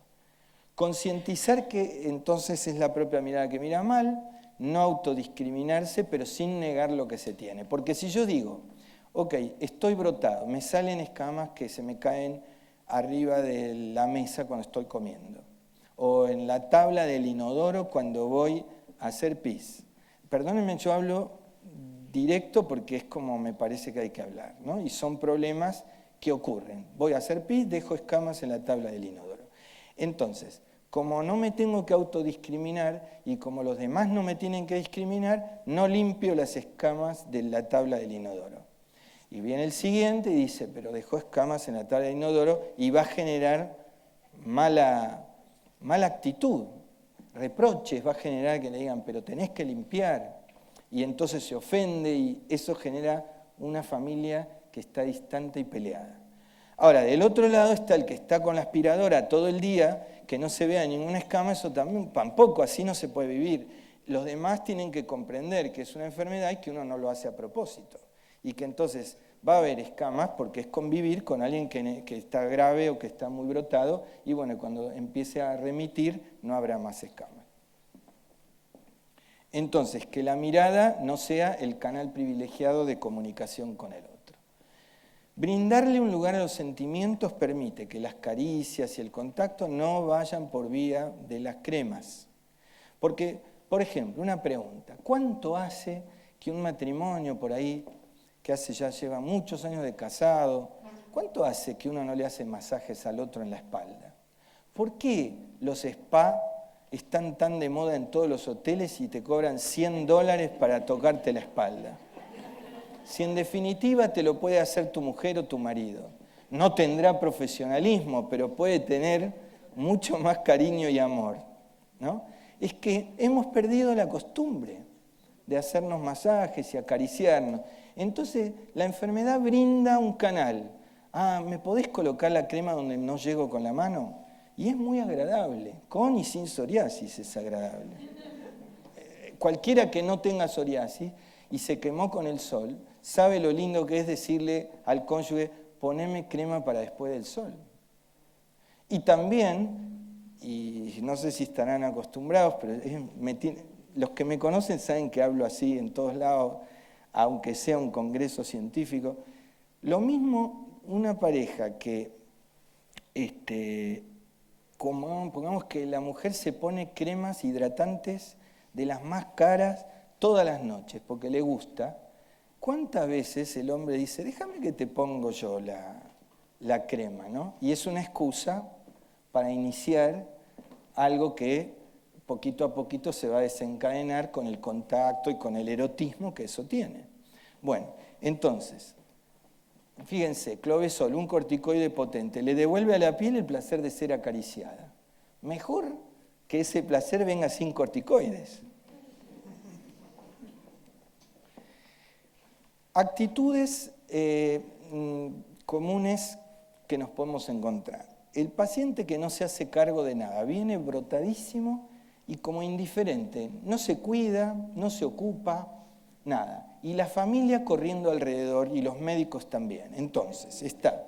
Concientizar que entonces es la propia mirada que mira mal, no autodiscriminarse, pero sin negar lo que se tiene. Porque si yo digo, ok, estoy brotado, me salen escamas que se me caen arriba de la mesa cuando estoy comiendo, o en la tabla del inodoro cuando voy a hacer pis. Perdónenme, yo hablo directo porque es como me parece que hay que hablar, ¿no? Y son problemas que ocurren. Voy a hacer pis, dejo escamas en la tabla del inodoro. Entonces, como no me tengo que autodiscriminar y como los demás no me tienen que discriminar, no limpio las escamas de la tabla del inodoro. Y viene el siguiente y dice, pero dejó escamas en la tabla del inodoro y va a generar mala actitud, reproches, va a generar que le digan, pero tenés que limpiar. Y entonces se ofende y eso genera una familia que está distante y peleada. Ahora, del otro lado está el que está con la aspiradora todo el día, que no se vea ninguna escama, eso tampoco, así no se puede vivir. Los demás tienen que comprender que es una enfermedad y que uno no lo hace a propósito. Y que entonces va a haber escamas porque es convivir con alguien que está grave o que está muy brotado, y bueno, cuando empiece a remitir no habrá más escamas. Entonces, que la mirada no sea el canal privilegiado de comunicación con el otro. Brindarle un lugar a los sentimientos permite que las caricias y el contacto no vayan por vía de las cremas. Porque, por ejemplo, una pregunta, ¿cuánto hace que un matrimonio por ahí, que ya lleva muchos años de casado, cuánto hace que uno no le hace masajes al otro en la espalda? ¿Por qué los spa están tan de moda en todos los hoteles y te cobran $100 para tocarte la espalda? Si en definitiva te lo puede hacer tu mujer o tu marido. No tendrá profesionalismo, pero puede tener mucho más cariño y amor, ¿no? Es que hemos perdido la costumbre de hacernos masajes y acariciarnos. Entonces, la enfermedad brinda un canal. ¿Me podés colocar la crema donde no llego con la mano? Y es muy agradable, con y sin psoriasis es agradable. Cualquiera que no tenga psoriasis y se quemó con el sol, sabe lo lindo que es decirle al cónyuge, poneme crema para después del sol. Y también, y no sé si estarán acostumbrados, pero los que me conocen saben que hablo así en todos lados, aunque sea un congreso científico. Lo mismo una pareja que, pongamos que la mujer se pone cremas hidratantes de las más caras todas las noches porque le gusta. ¿Cuántas veces el hombre dice, déjame que te pongo yo la crema, ¿no? Y es una excusa para iniciar algo que poquito a poquito se va a desencadenar con el contacto y con el erotismo que eso tiene. Bueno, entonces, fíjense, clovesol, un corticoide potente, le devuelve a la piel el placer de ser acariciada. Mejor que ese placer venga sin corticoides. Actitudes comunes que nos podemos encontrar. El paciente que no se hace cargo de nada, viene brotadísimo y como indiferente, no se cuida, no se ocupa, nada. Y la familia corriendo alrededor y los médicos también. Entonces, está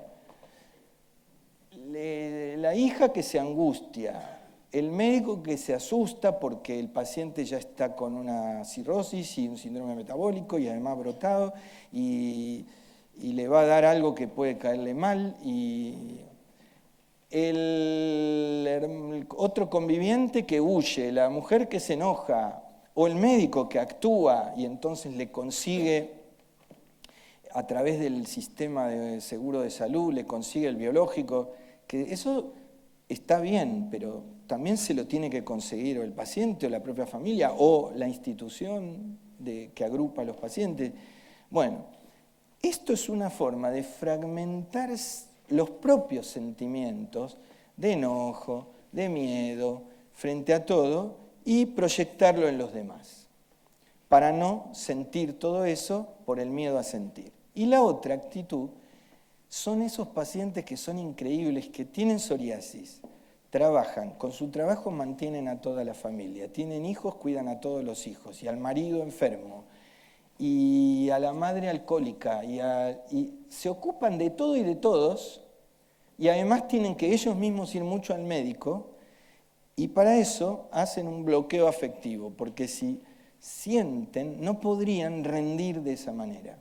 la hija que se angustia, el médico que se asusta porque el paciente ya está con una cirrosis y un síndrome metabólico y además brotado y le va a dar algo que puede caerle mal, y el otro conviviente que huye, la mujer que se enoja, o el médico que actúa y entonces le consigue, a través del sistema de seguro de salud, le consigue el biológico, que eso está bien, pero también se lo tiene que conseguir o el paciente o la propia familia o la institución que agrupa a los pacientes. Bueno, esto es una forma de fragmentar los propios sentimientos de enojo, de miedo, frente a todo, y proyectarlo en los demás, para no sentir todo eso por el miedo a sentir. Y la otra actitud son esos pacientes que son increíbles, que tienen psoriasis, trabajan, con su trabajo mantienen a toda la familia, tienen hijos, cuidan a todos los hijos, y al marido enfermo, y a la madre alcohólica, y se ocupan de todo y de todos, y además tienen que ellos mismos ir mucho al médico, y para eso hacen un bloqueo afectivo, porque si sienten, no podrían rendir de esa manera.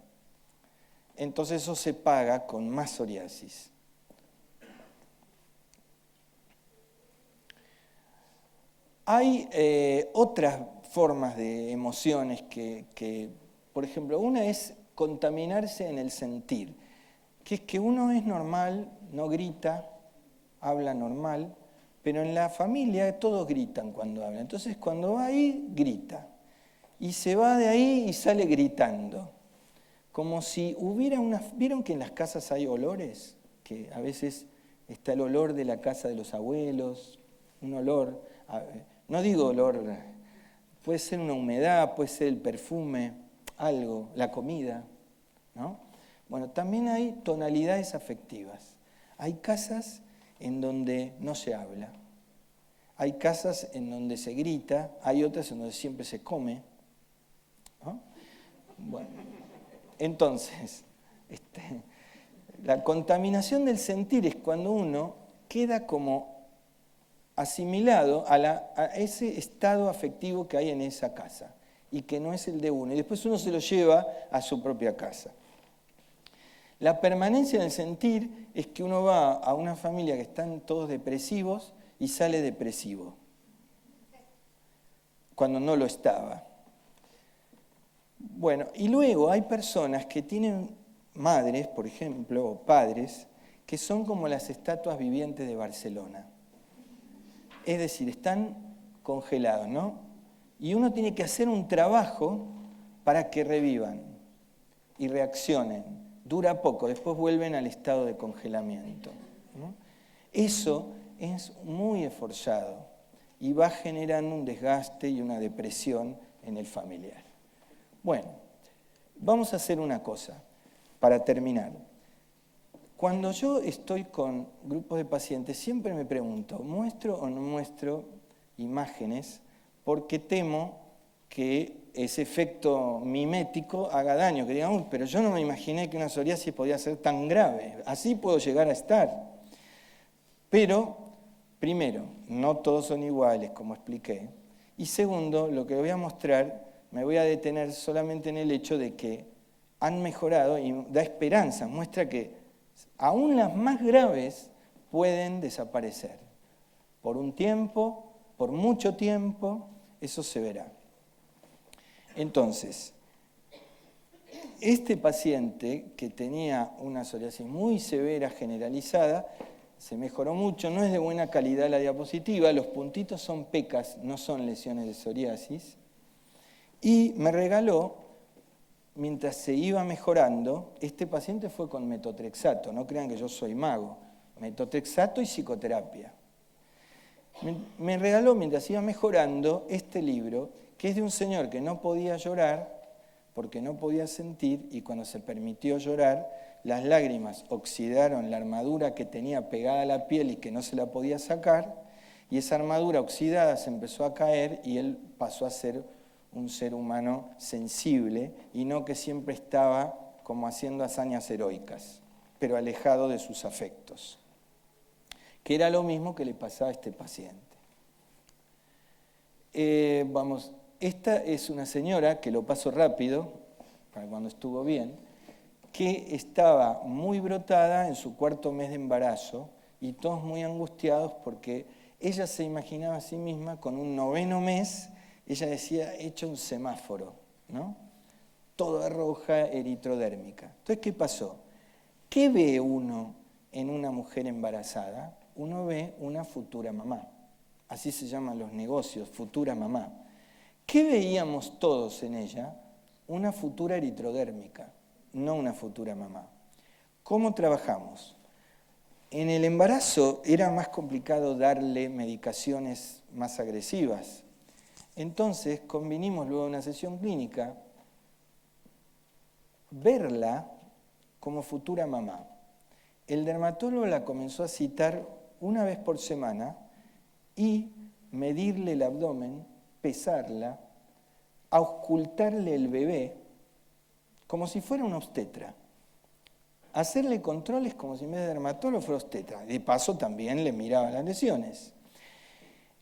Entonces eso se paga con más psoriasis. Hay otras formas de emociones que, por ejemplo, una es contaminarse en el sentir, que es que uno es normal, no grita, habla normal, pero en la familia todos gritan cuando hablan. Entonces cuando va ahí, grita. Y se va de ahí y sale gritando. Como si hubiera ¿Vieron que en las casas hay olores? Que a veces está el olor de la casa de los abuelos, un olor, no digo olor, puede ser una humedad, puede ser el perfume, algo, la comida, ¿no? Bueno, también hay tonalidades afectivas. Hay casas en donde no se habla. Hay casas en donde se grita, hay otras en donde siempre se come, ¿no? Bueno, entonces, la contaminación del sentir es cuando uno queda como asimilado a ese estado afectivo que hay en esa casa y que no es el de uno, y después uno se lo lleva a su propia casa. La permanencia del sentir es que uno va a una familia que están todos depresivos y sale depresivo, cuando no lo estaba. Bueno, y luego hay personas que tienen madres, por ejemplo, o padres, que son como las estatuas vivientes de Barcelona. Es decir, están congelados, ¿no? Y uno tiene que hacer un trabajo para que revivan y reaccionen. Dura poco, después vuelven al estado de congelamiento, ¿no? Eso es muy esforzado y va generando un desgaste y una depresión en el familiar. Bueno, vamos a hacer una cosa para terminar. Cuando yo estoy con grupos de pacientes, siempre me pregunto, ¿muestro o no muestro imágenes? Porque temo que ese efecto mimético haga daño, que digan, uy, pero yo no me imaginé que una psoriasis podía ser tan grave, así puedo llegar a estar. Pero primero, no todos son iguales, como expliqué. Y segundo, lo que voy a mostrar, me voy a detener solamente en el hecho de que han mejorado y da esperanza, muestra que aún las más graves pueden desaparecer. Por un tiempo, por mucho tiempo, eso se verá. Entonces, este paciente que tenía una psoriasis muy severa, generalizada, se mejoró mucho, no es de buena calidad la diapositiva, los puntitos son pecas, no son lesiones de psoriasis, y me regaló, mientras se iba mejorando, este paciente fue con metotrexato, no crean que yo soy mago, metotrexato y psicoterapia. Me regaló, mientras iba mejorando, este libro, que es de un señor que no podía llorar, porque no podía sentir, y cuando se permitió llorar, las lágrimas oxidaron la armadura que tenía pegada a la piel y que no se la podía sacar, y esa armadura oxidada se empezó a caer y él pasó a ser un ser humano sensible y no que siempre estaba como haciendo hazañas heroicas, pero alejado de sus afectos, que era lo mismo que le pasaba a este paciente. Esta es una señora, que lo paso rápido, para cuando estuvo bien, que estaba muy brotada en su 4.º mes de embarazo y todos muy angustiados porque ella se imaginaba a sí misma con un 9.º mes, ella decía, hecho un semáforo, ¿no? Toda roja, eritrodérmica. Entonces, ¿qué pasó? ¿Qué ve uno en una mujer embarazada? Uno ve una futura mamá. Así se llaman los negocios, futura mamá. ¿Qué veíamos todos en ella? Una futura eritrodérmica, no una futura mamá. ¿Cómo trabajamos? En el embarazo era más complicado darle medicaciones más agresivas. Entonces, convinimos luego de una sesión clínica verla como futura mamá. El dermatólogo la comenzó a citar una vez por semana y medirle el abdomen, pesarla, auscultarle el bebé, como si fuera una obstetra. Hacerle controles como si en vez de dermatólogo fuera obstetra. De paso también le miraba las lesiones.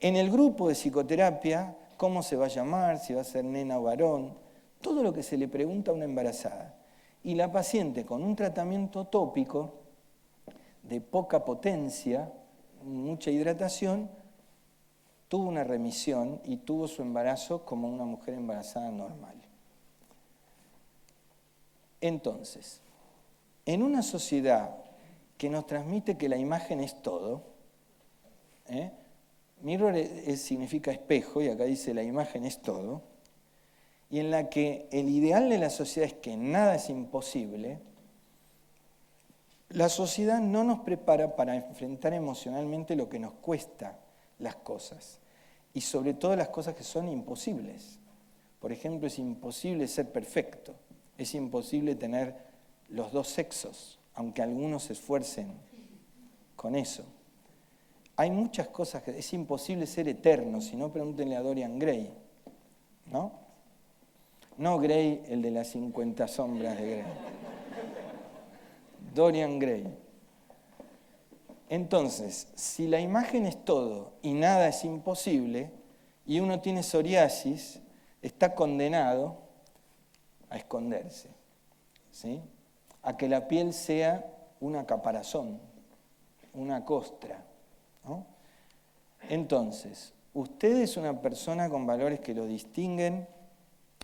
En el grupo de psicoterapia, cómo se va a llamar, si va a ser nena o varón, todo lo que se le pregunta a una embarazada. Y la paciente con un tratamiento tópico de poca potencia, mucha hidratación, tuvo una remisión y tuvo su embarazo como una mujer embarazada normal. Entonces, en una sociedad que nos transmite que la imagen es todo, mirror significa espejo, y acá dice la imagen es todo, y en la que el ideal de la sociedad es que nada es imposible, la sociedad no nos prepara para enfrentar emocionalmente lo que nos cuesta las cosas, y sobre todo las cosas que son imposibles. Por ejemplo, es imposible ser perfecto, es imposible tener los dos sexos, aunque algunos se esfuercen con eso. Hay muchas cosas que es imposible ser eterno, si no pregúntenle a Dorian Gray, ¿no? No Gray, el de las 50 sombras de Grey. Dorian Gray. Entonces, si la imagen es todo y nada es imposible, y uno tiene psoriasis, está condenado a esconderse, ¿sí? A que la piel sea una caparazón, una costra, ¿no? Entonces, usted es una persona con valores que lo distinguen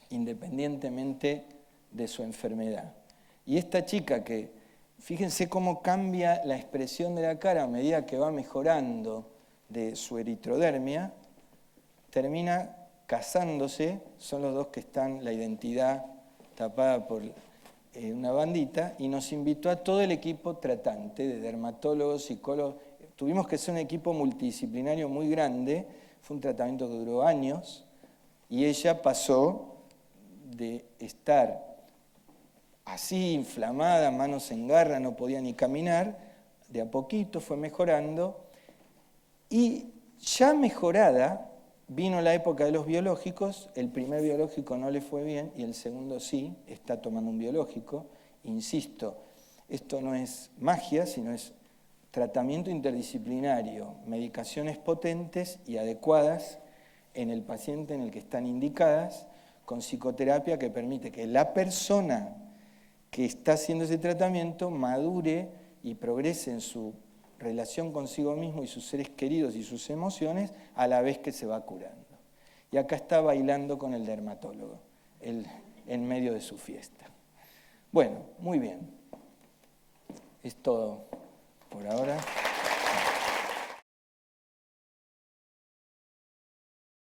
independientemente de su enfermedad. Y esta chica que, fíjense cómo cambia la expresión de la cara a medida que va mejorando de su eritrodermia, termina casándose, son los dos que están, la identidad tapada por una bandita, y nos invitó a todo el equipo tratante de dermatólogos, psicólogos. Tuvimos que ser un equipo multidisciplinario muy grande, fue un tratamiento que duró años, y ella pasó de estar así inflamada, manos en garra, no podía ni caminar, de a poquito fue mejorando, y ya mejorada vino la época de los biológicos, el primer biológico no le fue bien y el segundo sí, está tomando un biológico. Insisto, esto no es magia, sino es tratamiento interdisciplinario, medicaciones potentes y adecuadas en el paciente en el que están indicadas, con psicoterapia que permite que la persona que está haciendo ese tratamiento madure y progrese en su relación consigo mismo y sus seres queridos y sus emociones a la vez que se va curando. Y acá está bailando con el dermatólogo, en medio de su fiesta. Bueno, muy bien. Es todo por ahora.